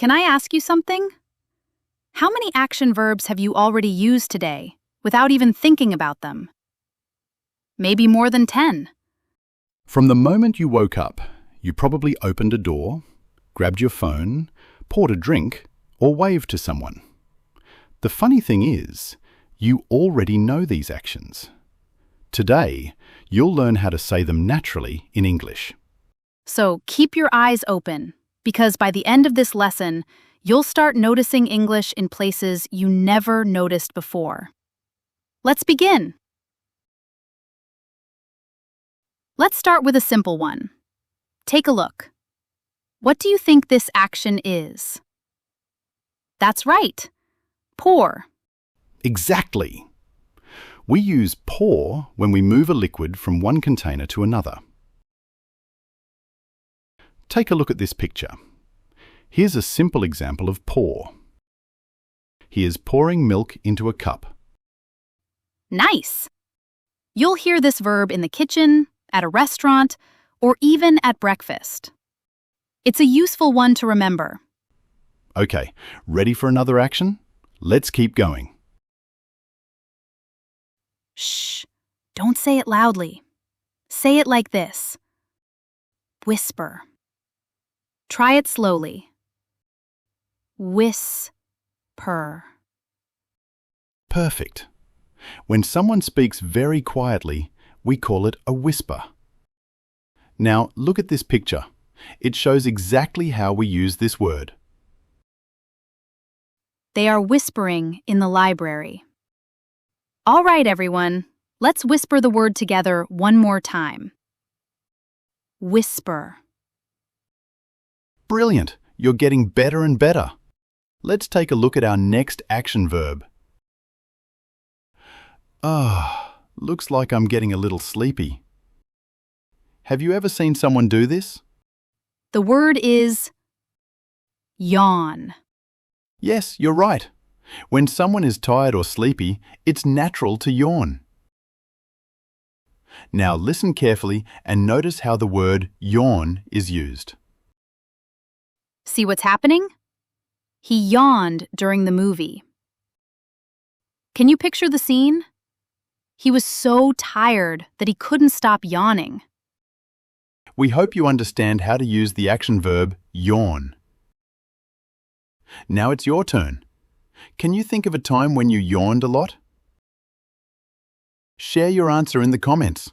can I ask you something? How many action verbs have you already used today without even thinking about them? Maybe more than 10. From the moment you woke up, you probably opened a door, grabbed your phone, poured a drink, or waved to someone. The funny thing is, you already know these actions. Today, you'll learn how to say them naturally in English. So keep your eyes open, because by the end of this lesson, you'll start noticing English in places you never noticed before. Let's begin. Let's start with a simple one. Take a look. What do you think this action is? That's right. Pour. Exactly. We use pour when we move a liquid from one container to another. Take a look at this picture. Here's a simple example of pour. He is pouring milk into a cup. Nice! You'll hear this verb in the kitchen, at a restaurant, or even at breakfast. It's a useful one to remember. Okay, ready for another action? Let's keep going. Shh! Don't say it loudly. Say it like this. Whisper. Try it slowly. Whisper. Perfect. When someone speaks very quietly, we call it a whisper. Now, look at this picture. It shows exactly how we use this word. They are whispering in the library. All right, everyone. Let's whisper the word together one more time. Whisper. Brilliant! You're getting better and better. Let's take a look at our next action verb. Looks like I'm getting a little sleepy. Have you ever seen someone do this? The word is yawn. Yes, you're right. When someone is tired or sleepy, it's natural to yawn. Now listen carefully and notice how the word yawn is used. See what's happening? He yawned during the movie. Can you picture the scene? He was so tired that he couldn't stop yawning. We hope you understand how to use the action verb yawn. Now it's your turn. Can you think of a time when you yawned a lot? Share your answer in the comments.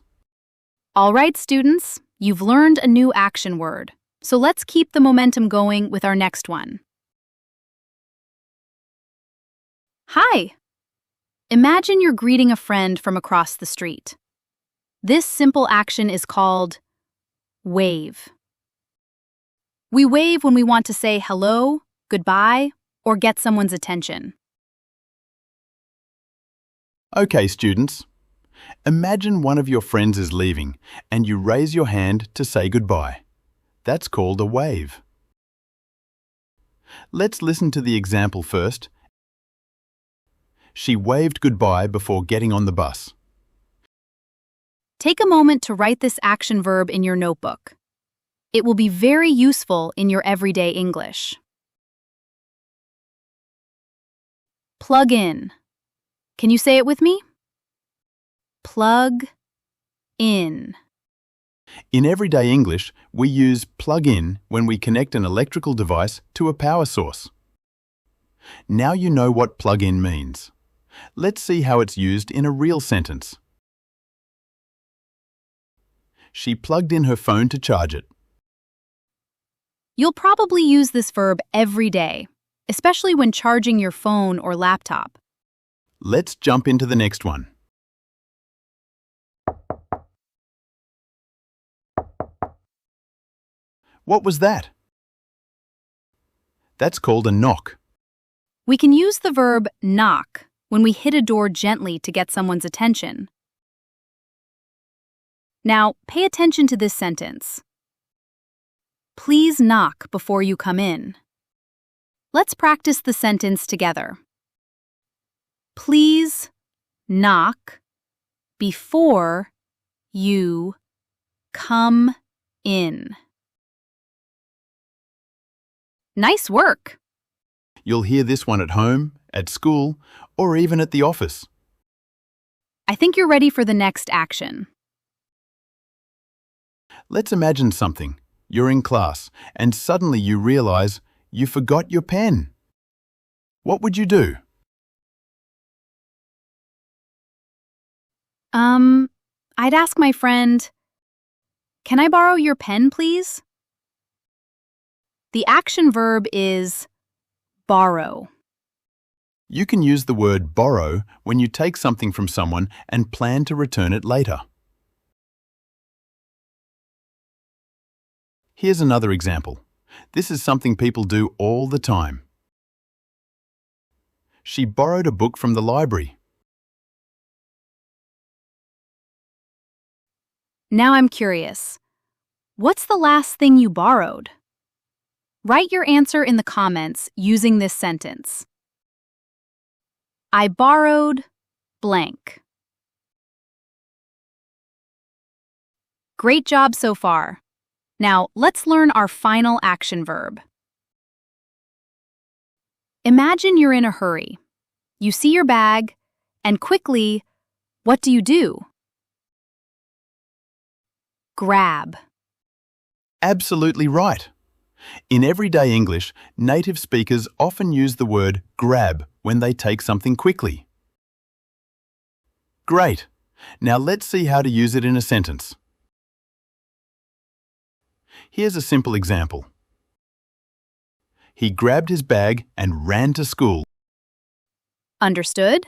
All right, students, you've learned a new action word. So let's keep the momentum going with our next one. Hi! Imagine you're greeting a friend from across the street. This simple action is called wave. We wave when we want to say hello, goodbye, or get someone's attention. Okay, students. Imagine one of your friends is leaving and you raise your hand to say goodbye. That's called a wave. Let's listen to the example first. She waved goodbye before getting on the bus. Take a moment to write this action verb in your notebook. It will be very useful in your everyday English. Plug in. Can you say it with me? Plug in. In everyday English, we use plug in when we connect an electrical device to a power source. Now you know what plug in means. Let's see how it's used in a real sentence. She plugged in her phone to charge it. You'll probably use this verb every day, especially when charging your phone or laptop. Let's jump into the next one. What was that? That's called a knock. We can use the verb knock when we hit a door gently to get someone's attention. Now, pay attention to this sentence. Please knock before you come in. Let's practice the sentence together. Please knock before you come in. Nice work! You'll hear this one at home, at school, or even at the office. I think you're ready for the next action. Let's imagine something. You're in class, and suddenly you realize you forgot your pen. What would you do? I'd ask my friend, "Can I borrow your pen, please?" The action verb is borrow. You can use the word borrow when you take something from someone and plan to return it later. Here's another example. This is something people do all the time. She borrowed a book from the library. Now I'm curious. What's the last thing you borrowed? Write your answer in the comments using this sentence. I borrowed blank. Great job so far. Now, let's learn our final action verb. Imagine you're in a hurry. You see your bag, and quickly, what do? Grab. Absolutely right. In everyday English, native speakers often use the word grab when they take something quickly. Great. Now let's see how to use it in a sentence. Here's a simple example. He grabbed his bag and ran to school. Understood?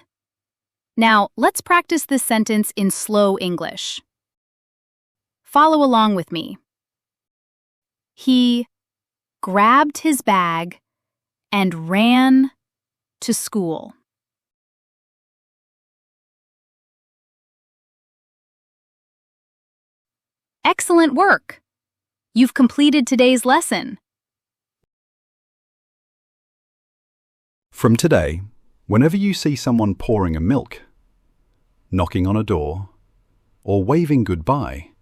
Now, let's practice this sentence in slow English. Follow along with me. He grabbed his bag and ran to school. Excellent work! You've completed today's lesson. From today, whenever you see someone pouring a milk, knocking on a door, or waving goodbye,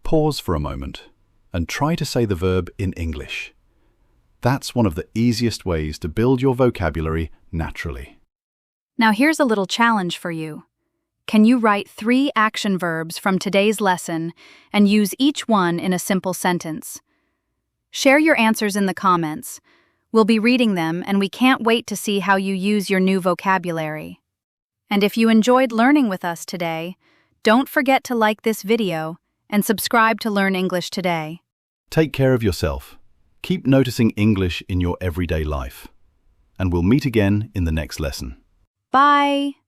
pause for a moment and try to say the verb in English. That's one of the easiest ways to build your vocabulary naturally. Now here's a little challenge for you. Can you write 3 action verbs from today's lesson and use each one in a simple sentence? Share your answers in the comments. We'll be reading them, and we can't wait to see how you use your new vocabulary. And if you enjoyed learning with us today, don't forget to like this video and subscribe to Learn English Today. Take care of yourself. Keep noticing English in your everyday life. And we'll meet again in the next lesson. Bye!